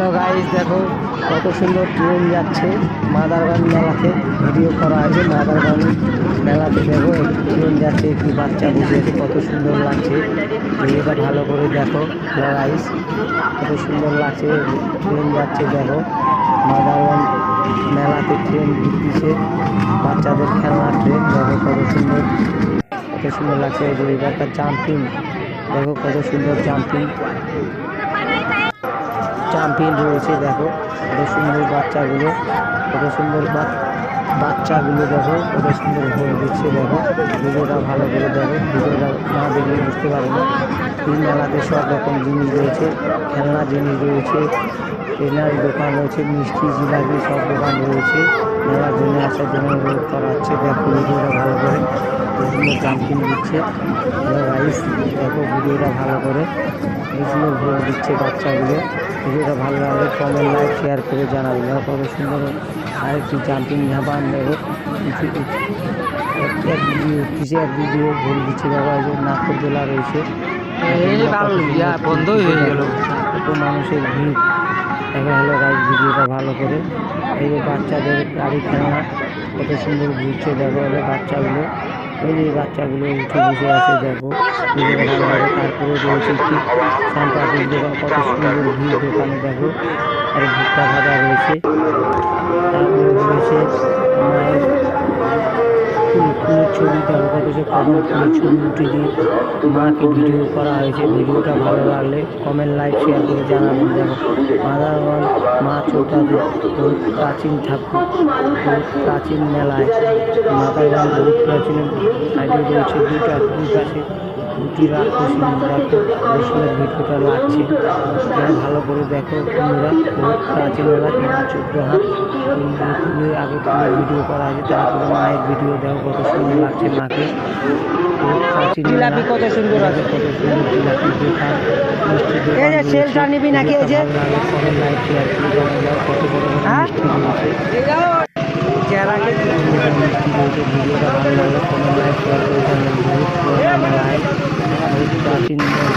Hello guys, দেখো কত সুন্দর ট্রেন যাচ্ছে মাদারগঞ্জ মেলাতে। ভিডিও করা আছে মাদারগঞ্জ মেলাতে। দেখো একটি ট্রেন যাচ্ছে, একটি বাচ্চা বসে আছে, কত সুন্দর লাগছে। ভিডিওটা ভালো করে দেখো। হ্যালো গাইস, কত সুন্দর লাগছে, ট্রেন যাচ্ছে। দেখো মাদারগঞ্জ মেলাতে ট্রেন ঘুরতেছে, বাচ্চাদের খেলনা ট্রেন। দেখো কত সুন্দর, কত সুন্দর লাগছে। এই যে একটা জাম্পিং, দেখো কত সুন্দর জাম্পিং রয়েছে। দেখো কত সুন্দর বাচ্চাগুলো, কত সুন্দর বাচ্চাগুলো দেখো কত সুন্দর ভোট দিচ্ছে। দেখো ভিডিওটা ভালো করে দেখো, ভিডিওটা না দেখলে বুঝতে পারো না। এই মেলাতে সব রকম জিনিস রয়েছে, খেলনা জিনিস রয়েছে, ট্রেনার দোকান রয়েছে, মিষ্টি জিলাপি সব দোকান রয়েছে। মেলার জন্য আসার জন্য অনুরোধ করা হচ্ছে। দেখো ভিডিওটা ভালো করে, কত সুন্দর জাম্পিং দিচ্ছে। হ্যালো গাইস, দেখো ভিডিওটা ভালো করে, কত সুন্দর ভোট দিচ্ছে বাচ্চাগুলো। ভিডিওটা ভালো লাগলে কমেন্ট লাইক শেয়ার করে জানাবেন। দেখো কত সুন্দর আরেকটি জাম্পিং ঝাঁপান। দেখো এক ভিডিও ভুল দিচ্ছে। দেখো এই যে নাগরদোলা রয়েছে, বন্ধই হয়ে গেল, কত মানুষের ভিড়। দেখো হ্যালো গাইস, ভিডিওটা ভালো করে। এই যে বাচ্চাদের গাড়ি খেলনা কত সুন্দর ঘুরছে। দেখো হলো বাচ্চাগুলো, ওই যে বাচ্চাগুলো উঠে বসে আছে। দেখো ভিডিওটা ভালো লাগে। তারপরে রয়েছে একটি সানপাপির দোকান, কত সুন্দর ভিড় দোকানে। দেখো আর ভুট্টা ভাজা রয়েছে। তারপরে রয়েছে মায়ের ফুলের ছবি। দেখো কত সে কদম ফুলের ছবি উঠে দিয়ে মাকে ভিডিও করা হয়েছে। ভিডিওটা ভালো লাগলে কমেন্ট লাইক শেয়ার করে জানাবেন। দেখো মাদারগঞ্জ মা চৌতাদের বহুত প্রাচীন ঠাকুর, বহুত প্রাচীন মেলায় মাদারগঞ্জ বহুত প্রাচীন সাইডে রয়েছে দুই পাশে দুটি রাক্ষসী। দেখো রসুনের ভিডিওটা লাগছে, ভালো করে দেখো তোমরা। বহুত প্রাচীন মেলা, 14 হাত আগে ভিডিও করা হয়েছে। তারপরে মায়ের ভিডিও দেখো কত সুন্দর লাগছে মাকে। প্রাচীন জিলাপি কত সুন্দর আছে, কত সুন্দর জিলাপি দোকান, মিষ্টি দোকান রয়েছে। কমেন্ট লাইক শেয়ার করে জানাবেন। কত বড় বড় মিষ্টি রয়েছে, মিষ্টি রয়েছে। ভিডিওটা ভালো লাগলে কমেন্ট লাইক শেয়ার করে জানাবেন। বহুত পুরোনো মেলায়, বহুত প্রাচীন মেলা।